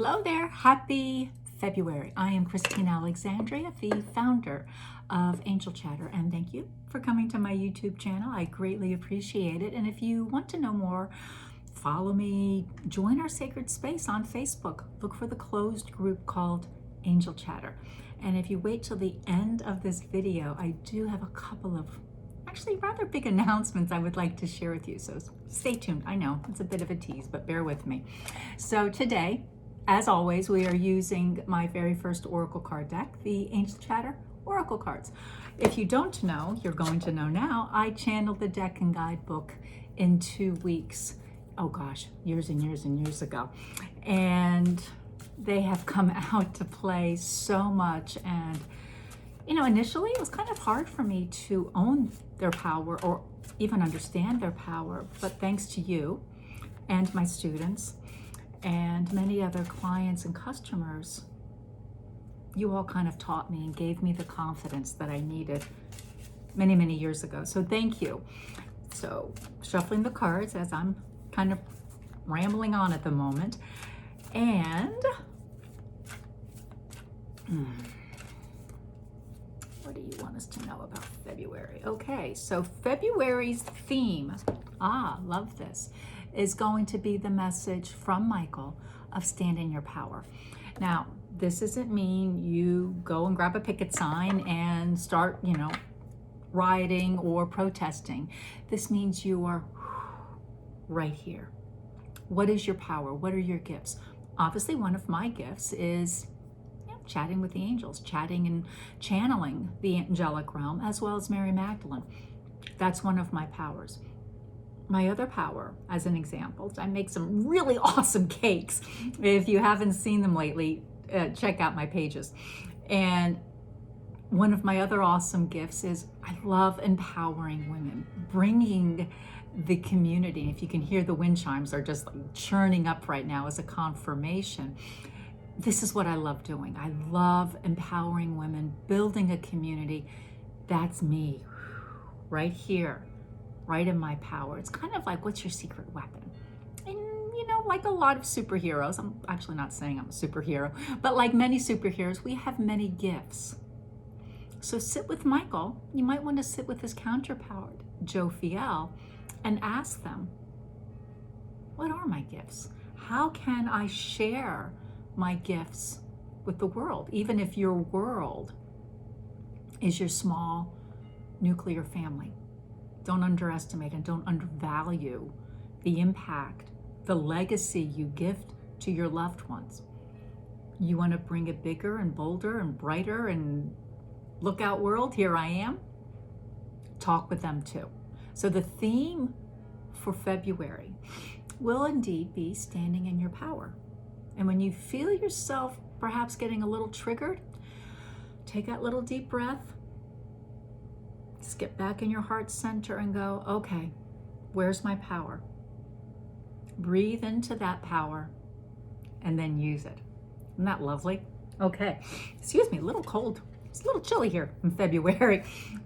Hello there. Happy February. I am Christine Alexandria, the founder of Angel Chatter, and thank you for coming to my YouTube channel. I greatly appreciate it. And if you want to know more, follow me, join our sacred space on Facebook. Look for the closed group called Angel Chatter. And if you wait till the end of this video, I do have a couple of actually rather big announcements I would like to share with you. So stay tuned. I know it's a bit of a tease, but bear with me. So today, as always, we are using my very first Oracle card deck, the Angel Chatter Oracle cards. If you don't know, you're going to know now, I channeled the deck and guidebook in 2 weeks. Oh gosh, years and years and years ago. And they have come out to play so much. And you know, initially it was kind of hard for me to own their power or even understand their power, but thanks to you and my students and many other clients and customers, you all kind of taught me and gave me the confidence that I needed many, many years ago. So thank you. So shuffling the cards as I'm kind of rambling on at the moment. And what do you want us to know about February? Okay, so February's theme, love this, is going to be the message from Michael of stand in your power. Now, this doesn't mean you go and grab a picket sign and start, rioting or protesting. This means you are right here. What is your power? What are your gifts? Obviously, one of my gifts is chatting with the angels, chatting and channeling the angelic realm, as well as Mary Magdalene. That's one of my powers. My other power, as an example, I make some really awesome cakes. If you haven't seen them lately, check out my pages. And one of my other awesome gifts is I love empowering women, bringing the community. If you can hear the wind chimes are just like churning up right now as a confirmation. This is what I love doing. I love empowering women, building a community. That's me, right here, right in my power. It's kind of like, what's your secret weapon? And like a lot of superheroes, I'm actually not saying I'm a superhero, but like many superheroes, we have many gifts. So sit with Michael. You might want to sit with his counterpart, Raphael, and ask them, what are my gifts? How can I share my gifts with the world, even if your world is your small nuclear family? Don't underestimate and don't undervalue the impact, the legacy you gift to your loved ones. You want to bring a bigger and bolder and brighter and look out world? Here I am. Talk with them too. So the theme for February will indeed be standing in your power. And when you feel yourself perhaps getting a little triggered, take that little deep breath, just get back in your heart center and go, okay, where's my power? Breathe into that power and then use it. Isn't that lovely? Okay, excuse me, a little cold. It's a little chilly here in February.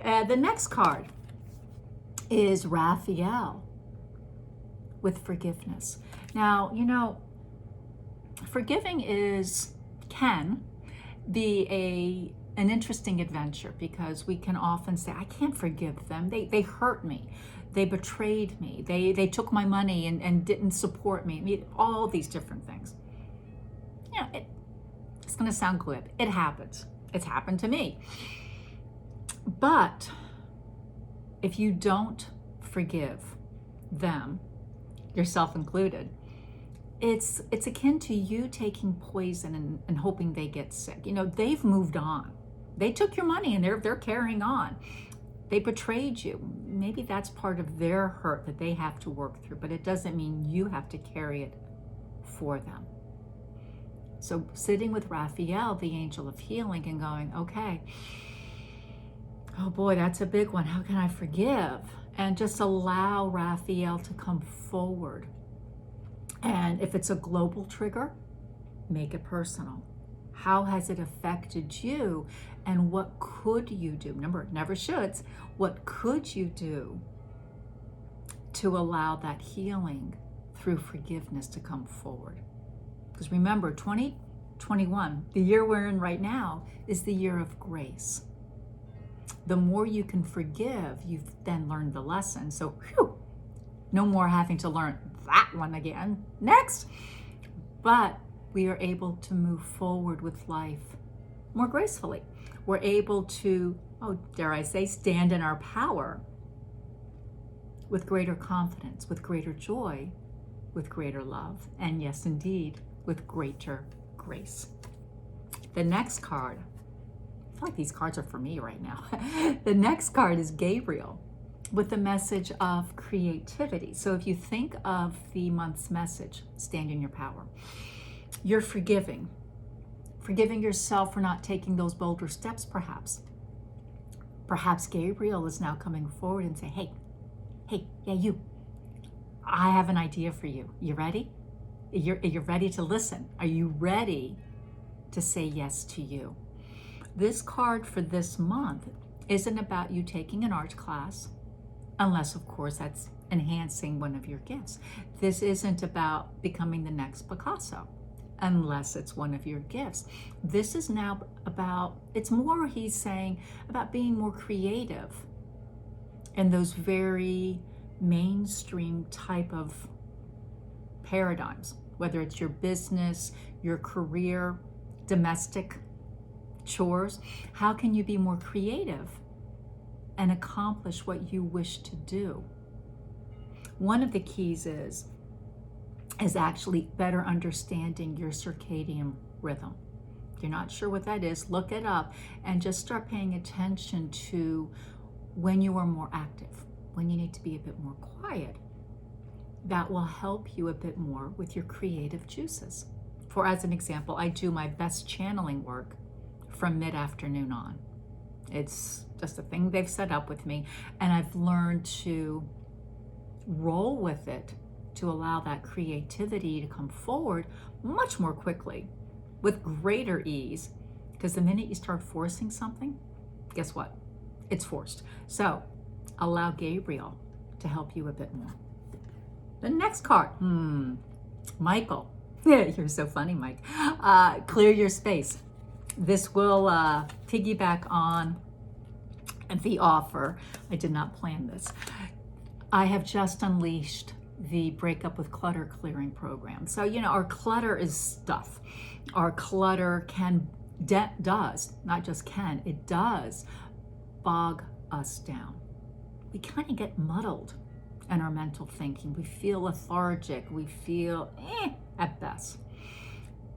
The next card is Raphael with forgiveness. Now, forgiving can be an interesting adventure because we can often say, I can't forgive them. They hurt me. They betrayed me. They took my money and didn't support me. I mean, all these different things. It's going to sound glib. It happens. It's happened to me. But if you don't forgive them, yourself included, it's akin to you taking poison and hoping they get sick. They've moved on. They took your money and they're carrying on. They betrayed you. Maybe that's part of their hurt that they have to work through, but it doesn't mean you have to carry it for them. So sitting with Raphael, the angel of healing, and going, okay, oh boy, that's a big one. How can I forgive? And just allow Raphael to come forward. And if it's a global trigger, make it personal. How has it affected you? And what could you do? Remember, it never shoulds. What could you do to allow that healing through forgiveness to come forward? Because remember, 2021, the year we're in right now, is the year of grace. The more you can forgive, you've then learned the lesson. So, whew, no more having to learn that one again. Next. But we are able to move forward with life more gracefully. We're able to, oh, dare I say, stand in our power with greater confidence, with greater joy, with greater love, and yes, indeed, with greater grace. The next card, I feel like these cards are for me right now. The next card is Gabriel with the message of creativity. So if you think of the month's message, stand in your power, you're forgiving yourself for not taking those bolder steps, perhaps. Perhaps Gabriel is now coming forward and say, hey, yeah, you, I have an idea for you. You ready? You're ready to listen. Are you ready to say yes to you? This card for this month isn't about you taking an art class, unless, of course, that's enhancing one of your gifts. This isn't about becoming the next Picasso, unless it's one of your gifts. This is now about, it's more, he's saying, about being more creative in those very mainstream type of paradigms, whether it's your business, your career, domestic chores. How can you be more creative and accomplish what you wish to do? One of the keys is actually better understanding your circadian rhythm. If you're not sure what that is, look it up and just start paying attention to when you are more active, when you need to be a bit more quiet. That will help you a bit more with your creative juices. For as an example, I do my best channeling work from mid-afternoon on. It's just a thing they've set up with me, and I've learned to roll with it to allow that creativity to come forward much more quickly with greater ease, because the minute you start forcing something, guess what? It's forced. So allow Gabriel to help you a bit more. The next card, Michael. You're so funny, Mike. Clear your space. This will piggyback on the offer. I did not plan this. I have just unleashed the Breakup with Clutter Clearing program. So, our clutter is stuff. Our clutter does, not just can, it does bog us down. We kind of get muddled in our mental thinking. We feel lethargic. We feel at best.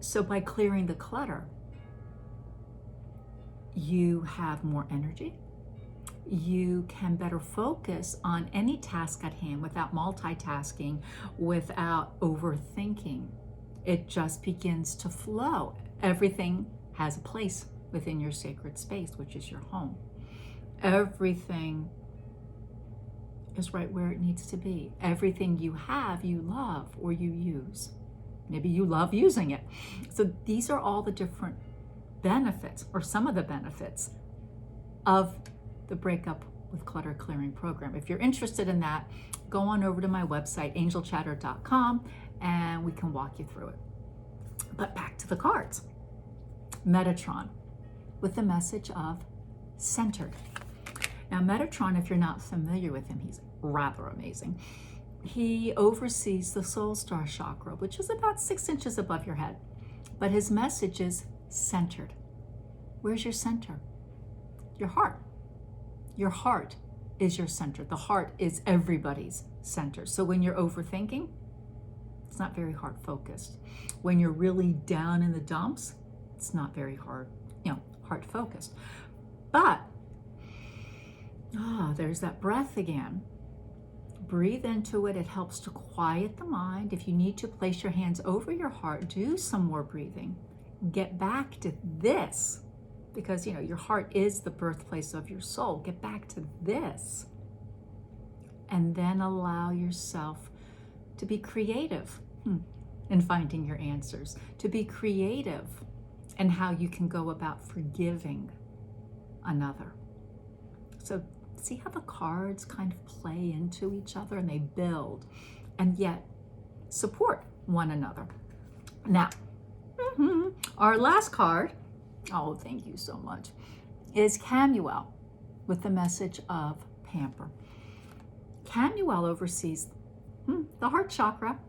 So by clearing the clutter, you have more energy. You can better focus on any task at hand without multitasking, without overthinking. It just begins to flow. Everything has a place within your sacred space, which is your home. Everything is right where it needs to be. Everything you have, you love or you use. Maybe you love using it. So these are all the different benefits, or some of the benefits, of the Breakup with Clutter Clearing program. If you're interested in that, go on over to my website, angelchatter.com, and we can walk you through it. But back to the cards. Metatron, with the message of centered. Now, Metatron, if you're not familiar with him, he's rather amazing. He oversees the soul star chakra, which is about 6 inches above your head. But his message is centered. Where's your center? Your heart. Your heart is your center. The heart is everybody's center. So when you're overthinking, it's not very heart focused. When you're really down in the dumps, it's not very heart focused. But there's that breath again. Breathe into it. It helps to quiet the mind. If you need to place your hands over your heart, do some more breathing. Get back to this, because your heart is the birthplace of your soul. Get back to this. And then allow yourself to be creative in finding your answers, to be creative in how you can go about forgiving another. So see how the cards kind of play into each other, and they build and yet support one another. Now, Our last card, oh, thank you so much, is Camilla with the message of pamper. Camilla oversees the heart chakra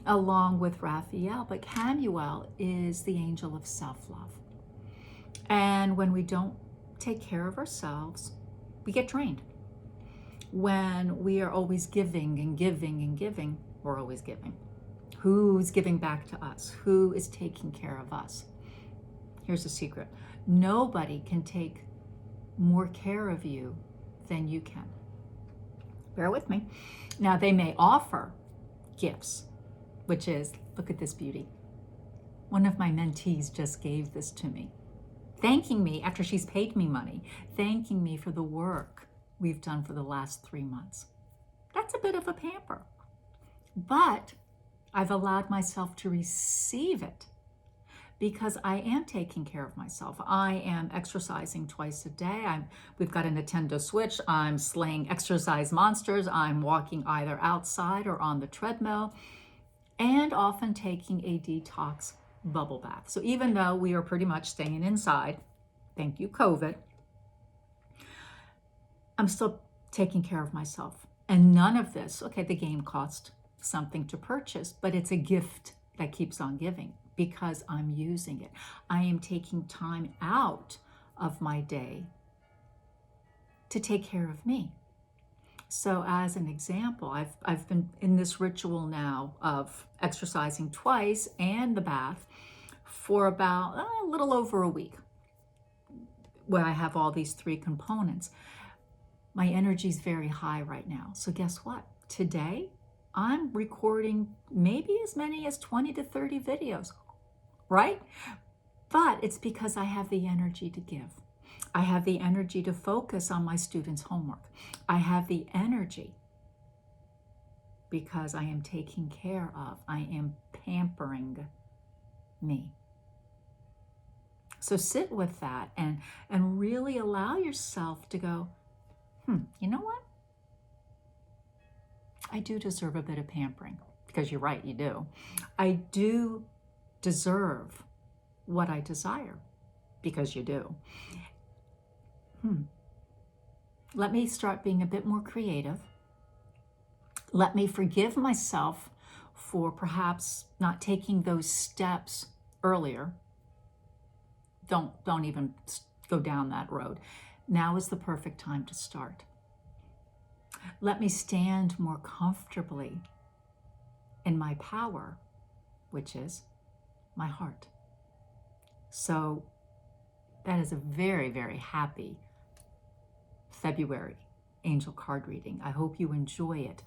along with Raphael, but Camilla is the angel of self-love. And when we don't take care of ourselves, we get drained. When we are always giving and giving and giving, we're always giving. Who's giving back to us? Who is taking care of us? Here's a secret. Nobody can take more care of you than you can. Bear with me. Now, they may offer gifts, which is, look at this beauty. One of my mentees just gave this to me, thanking me after she's paid me money, thanking me for the work we've done for the last 3 months. That's a bit of a pamper, but I've allowed myself to receive it because I am taking care of myself. I am exercising twice a day. We've got a Nintendo Switch. I'm slaying exercise monsters. I'm walking either outside or on the treadmill, and often taking a detox bubble bath. So even though we are pretty much staying inside, thank you, COVID, I'm still taking care of myself. And none of this, okay, the game cost something to purchase, but it's a gift that keeps on giving because I'm using it. I am taking time out of my day to take care of me. So as an example, I've been in this ritual now of exercising twice and the bath for about a little over a week, where I have all these 3 components. My energy is very high right now. So guess what? Today, I'm recording maybe as many as 20 to 30 videos, right? But it's because I have the energy to give. I have the energy to focus on my students' homework. I have the energy because I am taking care of, I am pampering me. So sit with that and really allow yourself to go, you know what? I do deserve a bit of pampering, because you're right, you do. I do deserve what I desire, because you do. Let me start being a bit more creative. Let me forgive myself for perhaps not taking those steps earlier. Don't even go down that road. Now is the perfect time to start. Let me stand more comfortably in my power, which is my heart. So that is a very, very happy February angel card reading. I hope you enjoy it.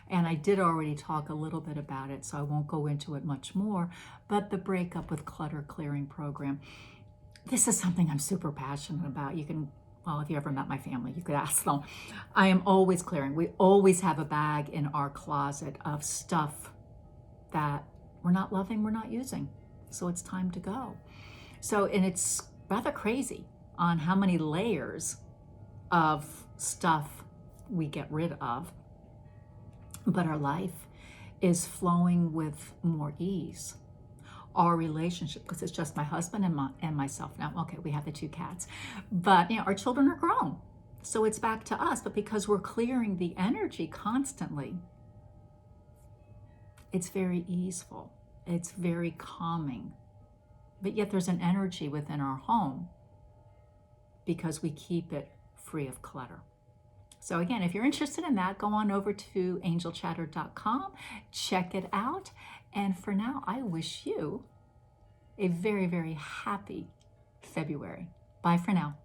And I did already talk a little bit about it, so I won't go into it much more, but the Breakup with Clutter Clearing program, this is something I'm super passionate about. You can, well, if you ever met my family, you could ask them. I am always clearing. We always have a bag in our closet of stuff that we're not loving, we're not using. So it's time to go. So, and it's rather crazy on how many layers of stuff we get rid of, but our life is flowing with more ease. Our relationship, because it's just my husband and myself now. Okay, we have the 2 cats, but our children are grown, so it's back to us. But because we're clearing the energy constantly, it's very easeful. It's very calming, but yet there's an energy within our home because we keep it free of clutter. So again, if you're interested in that, go on over to angelchatter.com, check it out. And for now, I wish you a very, very happy February. Bye for now.